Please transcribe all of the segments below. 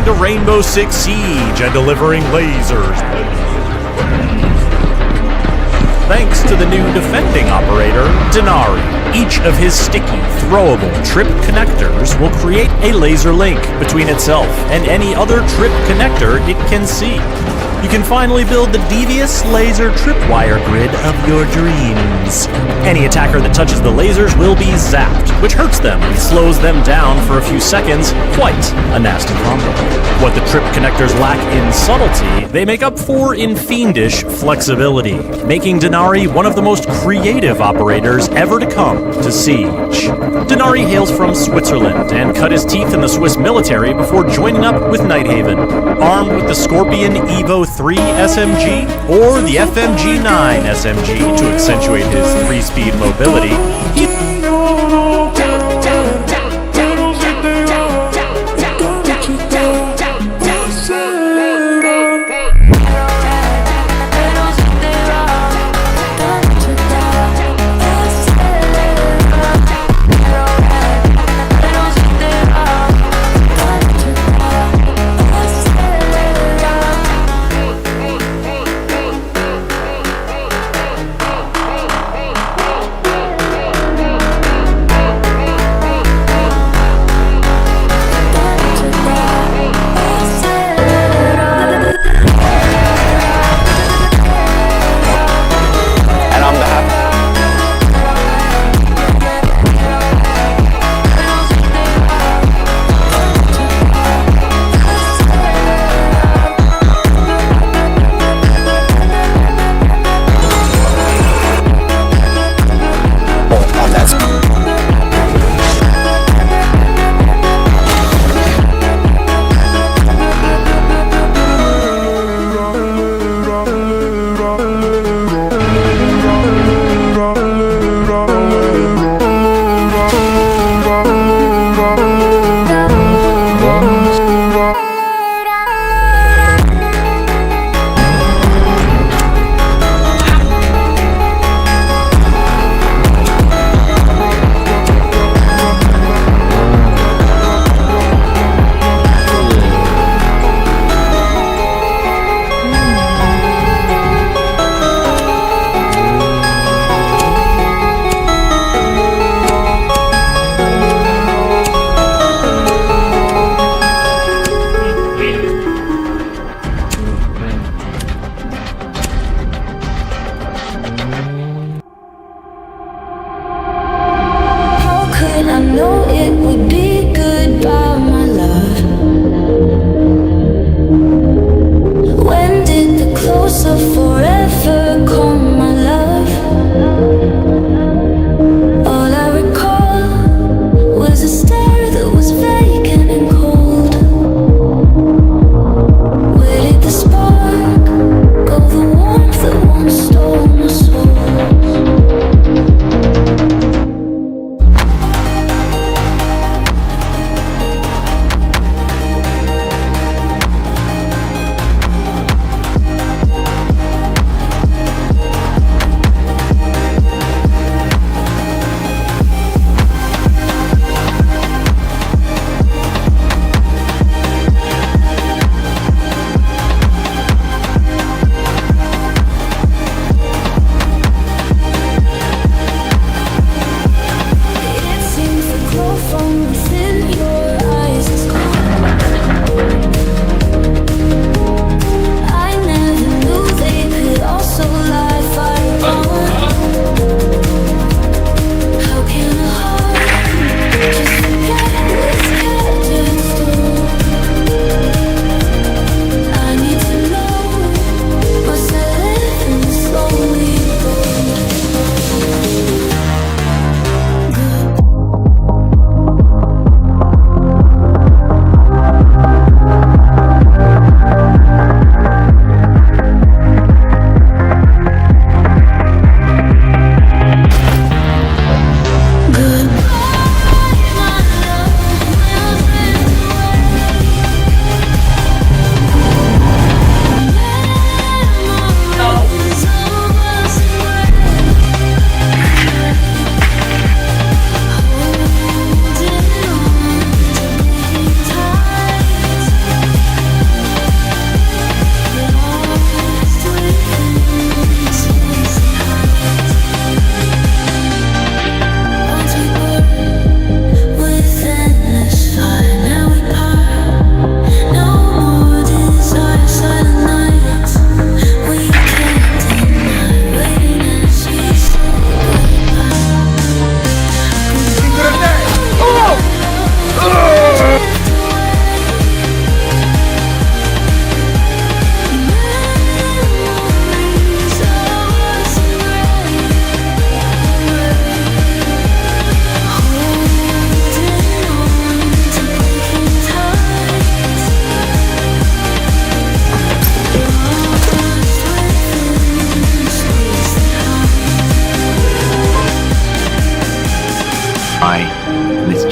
to Rainbow Six Siege and delivering lasers. Thanks to the new defending operator, Denari. Each of his sticky, throwable trip connectors will create a laser link between itself and any other trip connector it can see. You can finally build the devious laser tripwire grid of your dreams. Any attacker that touches the lasers will be zapped, which hurts them and slows them down for a few seconds. Quite a nasty combo. What the trip connectors lack in subtlety, they make up for in fiendish flexibility, making Denari one of the most creative operators ever to come to Siege. Denari hails from Switzerland and cut his teeth in the Swiss military before joining up with Nighthaven. Armed with the Scorpion Evo 3 SMG or the FMG9 SMG to accentuate his 3-speed mobility,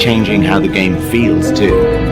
changing how the game feels too.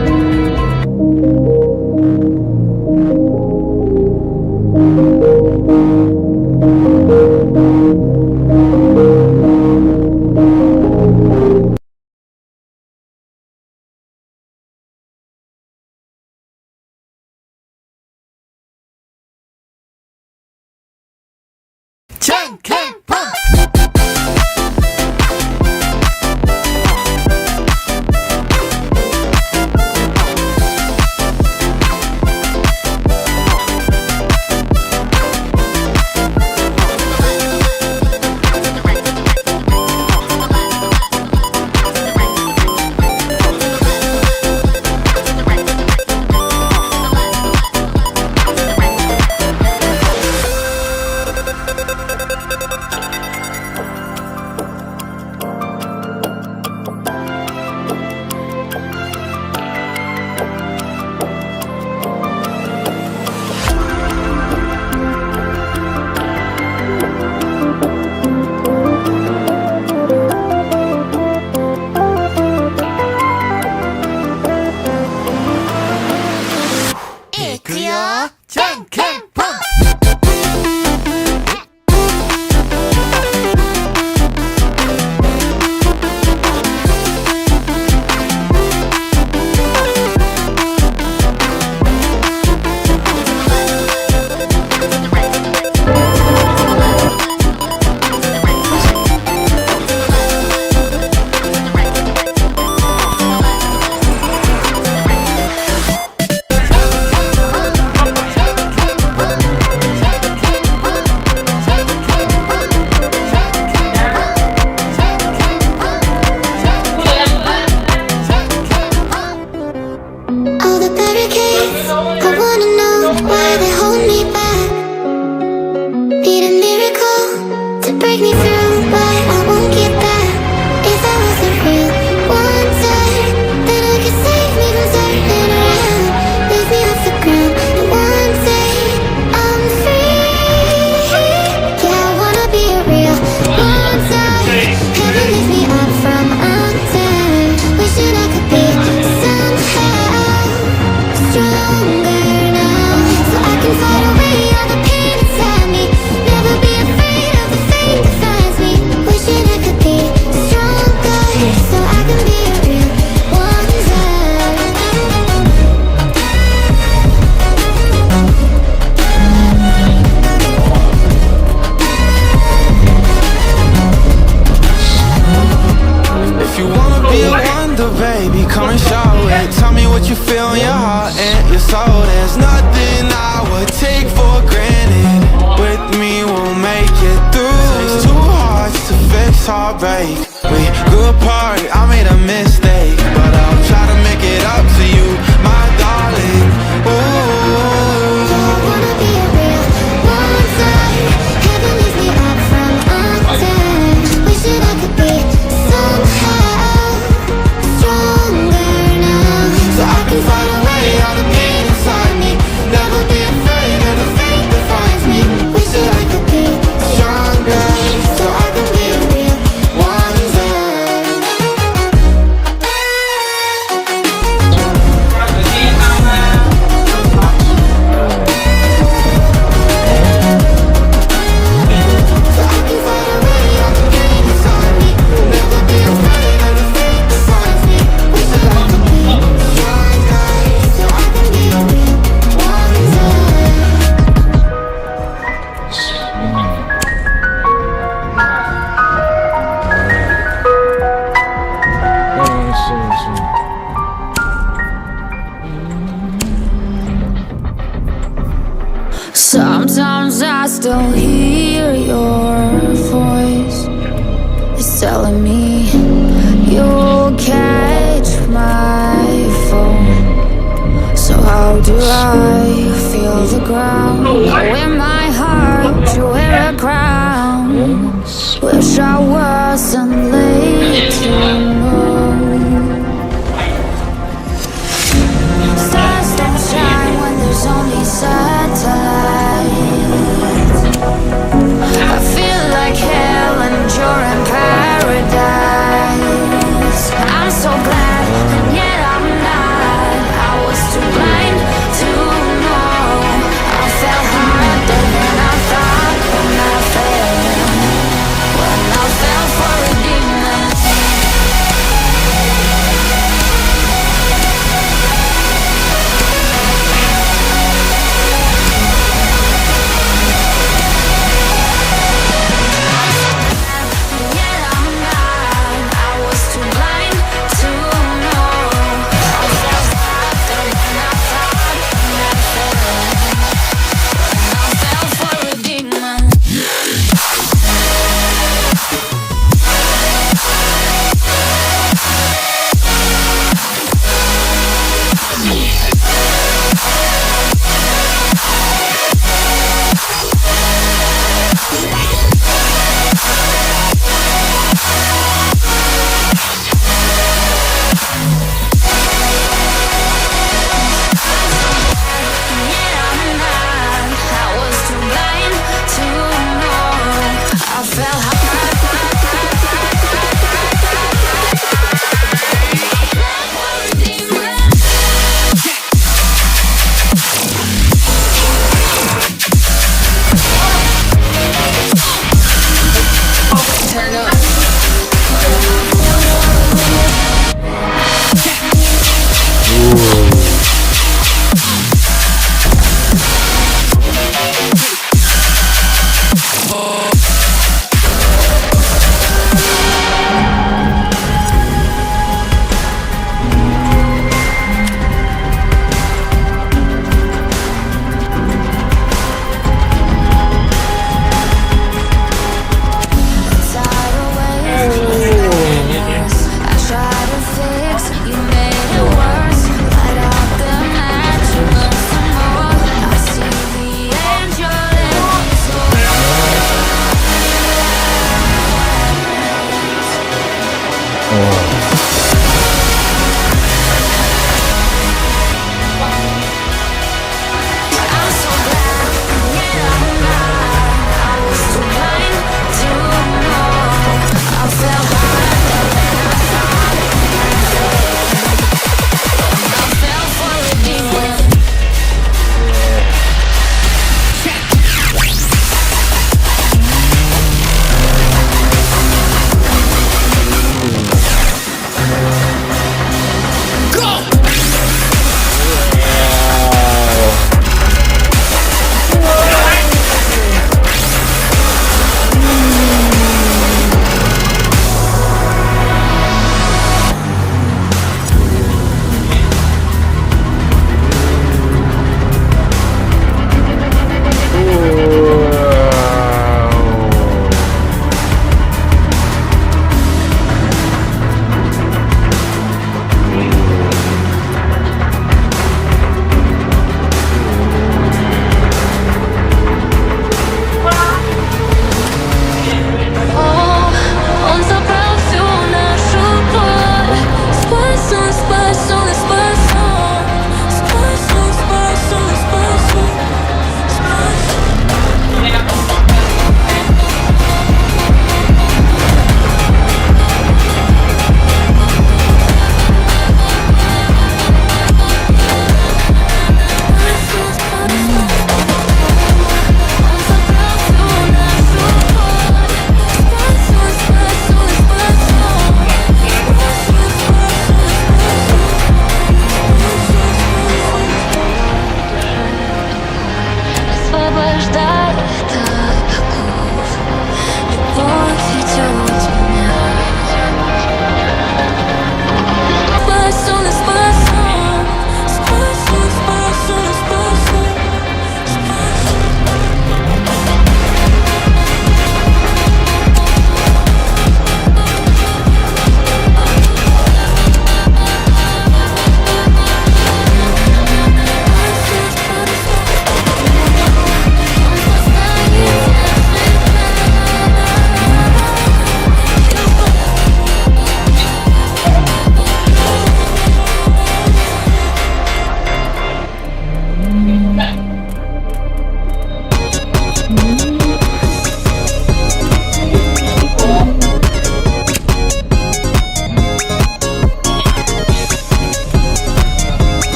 Sometimes I still hear your voice. It's telling me you'll catch my phone. So how do I feel the ground? Now in my heart you wear a crown. Wish I wasn't late to know. Stars don't shine when there's only satellites. I feel like hell fell high. Turn up.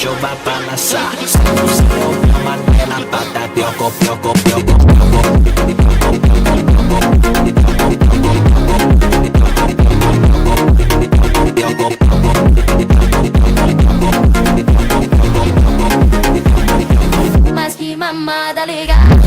show va pa' la sa. Una manera pata pioco, pioco, pioco, pioco. Mas que mamada legal.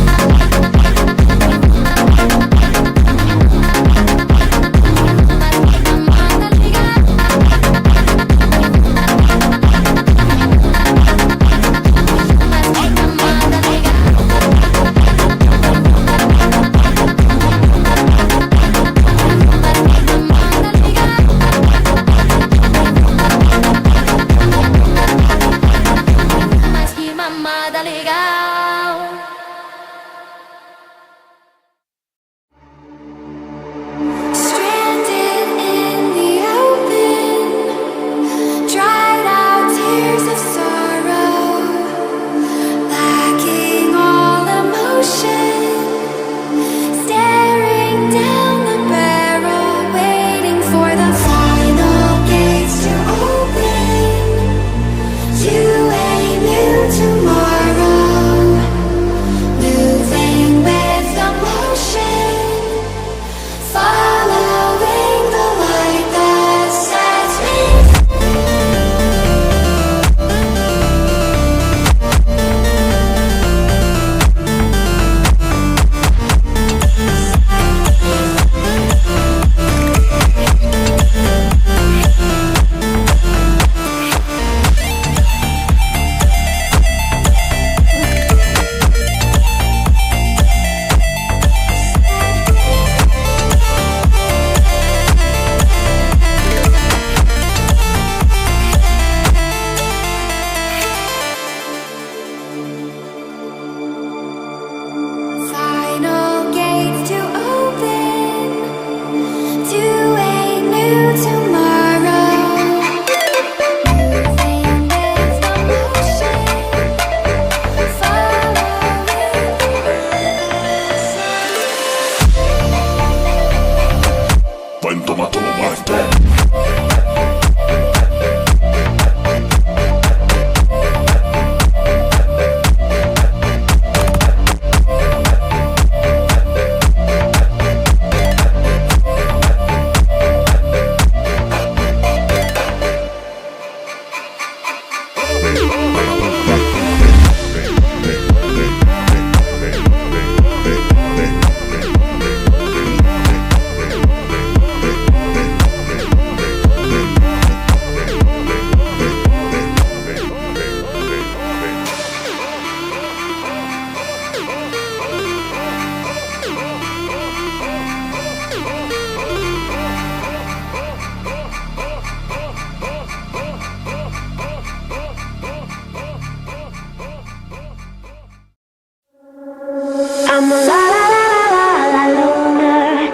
I'm a la la la la la la loner,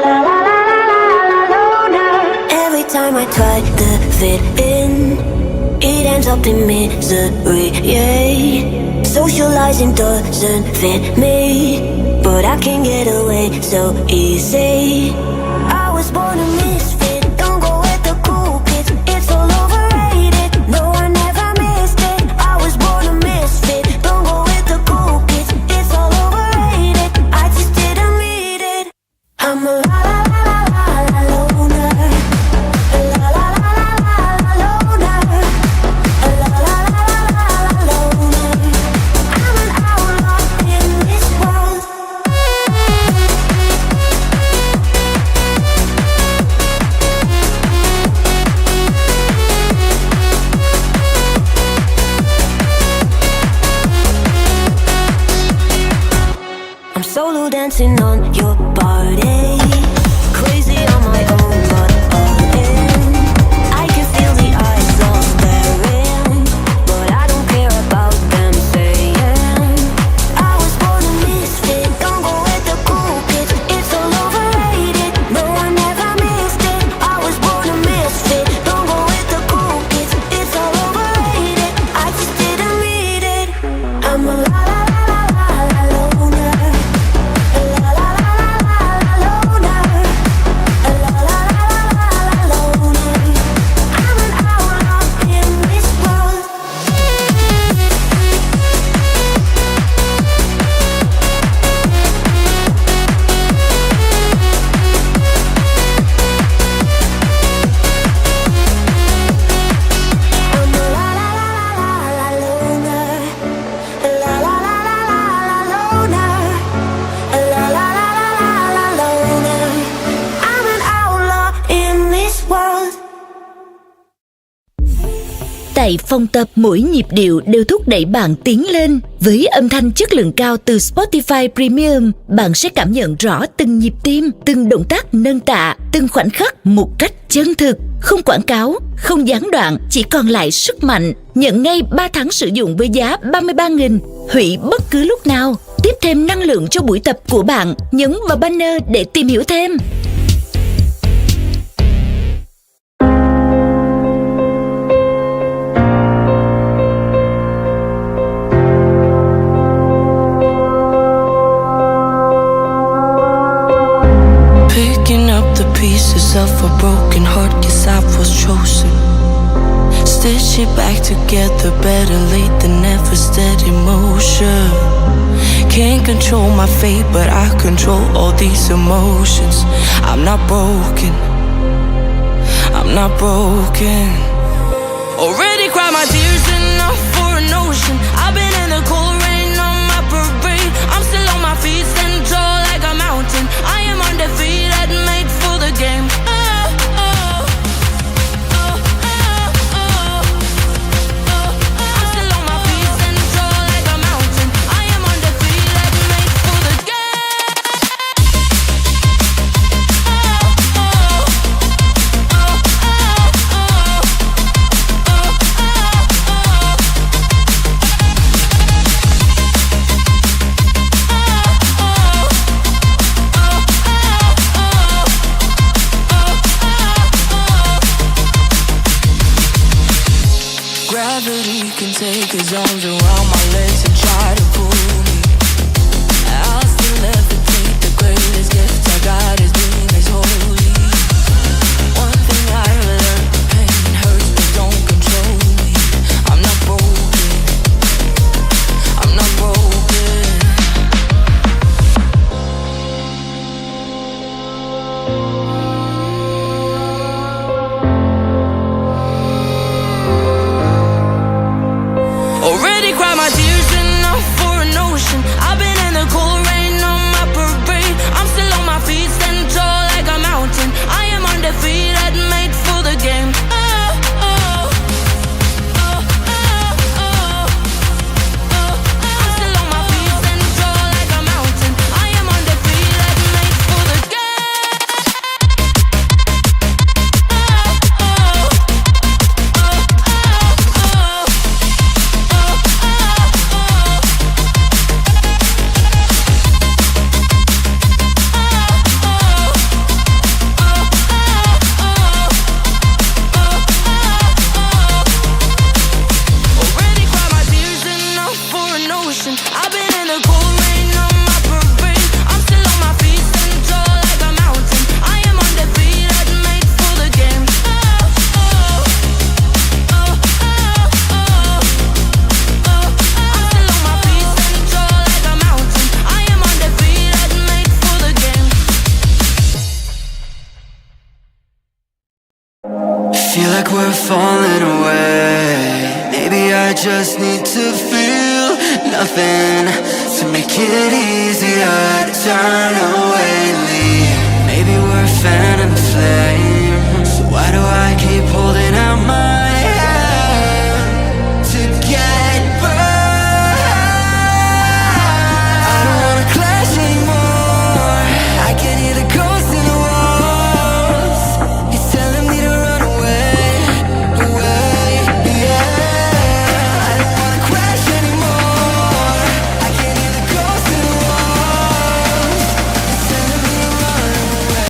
la la la la la la loner. Every time I try to fit in, it ends up in misery, yeah. Socializing doesn't fit me, but I can get away so easy. I was born a misfit, don't go with the cool kids, it's all overrated. No, I never missed it. I was born a misfit, don't go with the cool kids, it's all overrated. I just didn't read it. I'm a la la la la la loner, la la la la la loner, la la la la loner. I'm an outlaw in this world. I'm solo dancing on your body, crazy on my own, but all in. I can feel the eyes all staring, but I don't care about them saying. I was born a misfit, don't go with the cool kids, it's all overrated. No, I never missed it. I was born a misfit, don't go with the cool kids, it's all overrated. I just didn't read it. I'm a la la la la la loner, la la la la la loner. ngày phòng tập, mỗi nhịp điệu đều thúc đẩy bạn tiến lên. Với âm thanh chất lượng cao từ Spotify Premium, bạn sẽ cảm nhận rõ từng nhịp tim, từng động tác nâng tạ, từng khoảnh khắc một cách chân thực. Không quảng cáo, không gián đoạn, chỉ còn lại sức mạnh. Nhận ngay 3 tháng sử dụng với giá 33.000, hủy bất cứ lúc nào. Tiếp thêm năng lượng cho buổi tập của bạn, nhấn vào banner để tìm hiểu thêm. Pieces of a broken heart, guess I was chosen. Stitch it back together, better late than never, steady motion. Can't control my fate, but I control all these emotions. I'm not broken, I'm not broken. Already cried my tears enough for an ocean. I've been in the cold rain on my parade. I'm still on my feet, stand tall like a mountain. I am undefeated, made for the game. Gravity can take his arms around my legs and try to pull me. I'll still levitate. The greatest gift I got is being as holy. One thing I learned, pain hurts but don't control me. I'm not broken, I'm not broken. Already cried my tears enough for an ocean. I've been in the cold rain on my parade. I'm still on my feet, stand tall like a mountain. I am undefeated, made for the game. I'm still on my feet, stand tall like a mountain. I am undefeated, made for the Already cried my tears enough for an ocean. I've been in the cold rain on my parade. I'm still on my feet, stand tall like a mountain. I am undefeated, made for the game. I'm still on my feet, stand tall like a mountain. I am undefeated, made for the game. Feel like we're falling away. Maybe I just need to feel nothing to make it easier to turn away, leave. Maybe we're fanning the flame. So why do I keep holding out my hand to get burned? I don't wanna clash anymore. I can hear the ghosts in the walls. It's telling me to run away, away, yeah. I don't wanna crash anymore. I can hear the ghosts in the walls. It's telling me to run away.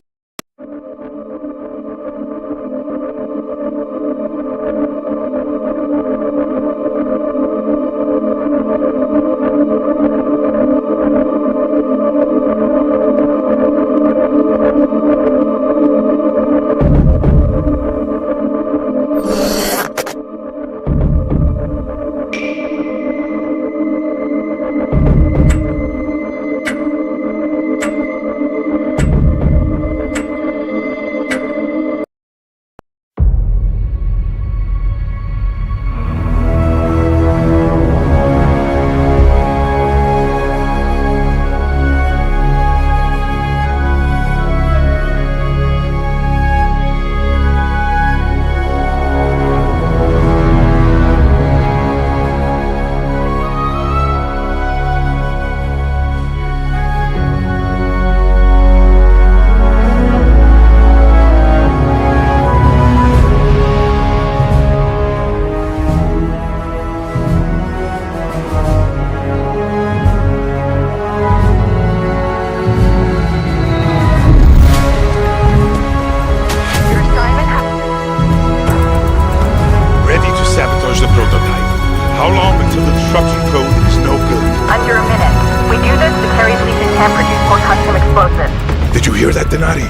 hear that, Denari?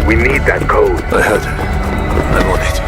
We need that code. I heard. I'm on it.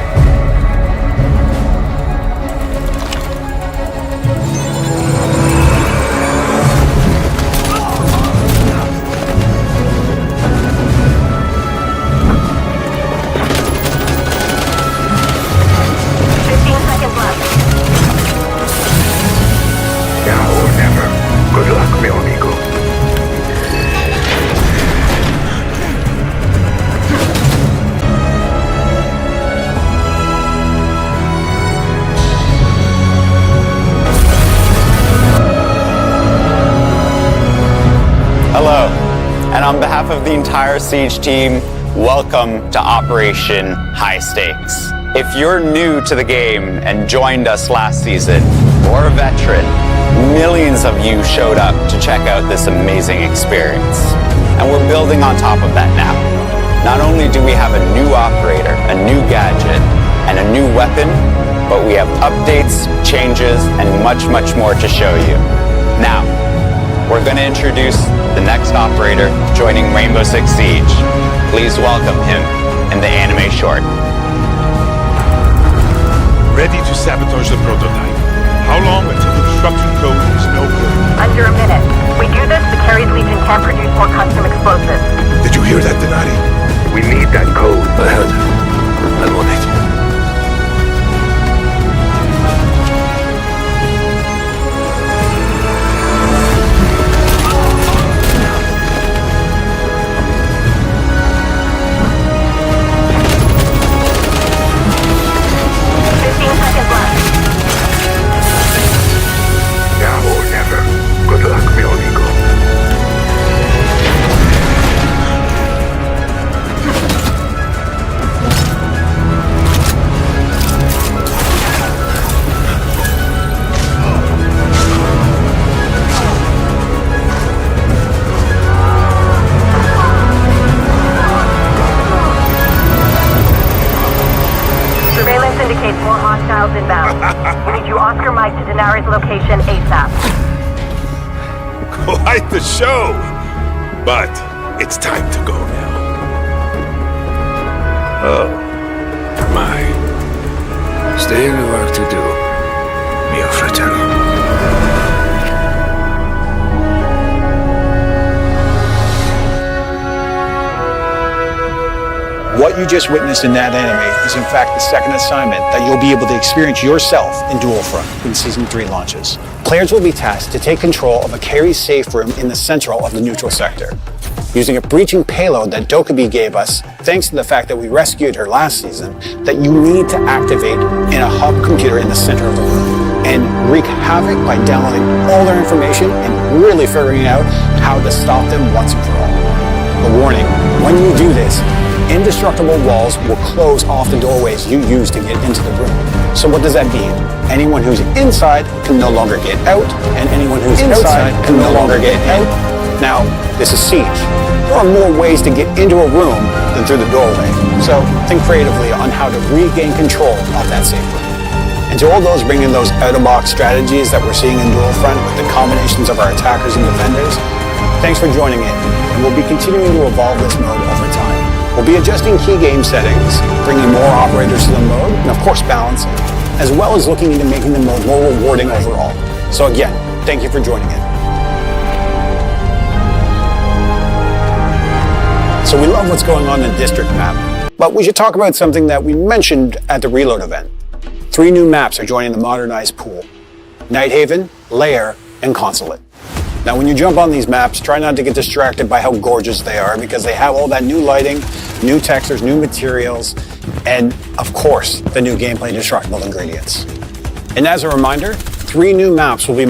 Hello, and on behalf of the entire Siege team, welcome to Operation High Stakes. If you're new to the game and joined us last season, or a veteran, millions of you showed up to check out this amazing experience. And we're building on top of that now. Not only do we have a new operator, a new gadget, and a new weapon, but we have updates, changes, and much, much more to show you. Now, we're going to introduce the next operator joining Rainbow Six Siege. Please welcome him in the anime short. Ready to sabotage the prototype. How long until the disruption code is no good? Under a minute. We do this, the Carrie's Legion can't produce more custom explosives. Did you hear that, Denari? We need that code. I heard. I'm on it. Inbound. We need you Oscar Mike to Denari's location ASAP. Quite the show! But it's time to go now. Oh, my. Still work to do, mio fratello. What you just witnessed in that anime is in fact the second assignment that you'll be able to experience yourself in Dual Front when Season 3 launches. Players will be tasked to take control of a Carrie's safe room in the central of the neutral sector. Using a breaching payload that Dokkaebi gave us, thanks to the fact that we rescued her last season, that you need to activate in a hub computer in the center of the room and wreak havoc by downloading all their information and really figuring out how to stop them once and for all. But warning, when you do this, indestructible walls will close off the doorways you use to get into the room. So what does that mean? Anyone who's inside can no longer get out, and anyone who's outside can no longer get out. Now, this is Siege. There are more ways to get into a room than through the doorway. So think creatively on how to regain control of that safe room. And to all those bringing those out-of-box strategies that we're seeing in Dual Front with the combinations of our attackers and defenders, thanks for joining in, and we'll be continuing to evolve this mode over time. We'll be adjusting key game settings, bringing more operators to the mode, and of course balancing, as well as looking into making the mode more rewarding overall. So again, thank you for joining in. So we love what's going on in the district map, but we should talk about something that we mentioned at the Reload event. 3 new maps are joining the modernized pool: Nighthaven, Lair, and Consulate. Now, when you jump on these maps, try not to get distracted by how gorgeous they are, because they have all that new lighting, new textures, new materials, and of course, the new gameplay destructible ingredients. And as a reminder, 3 new maps will be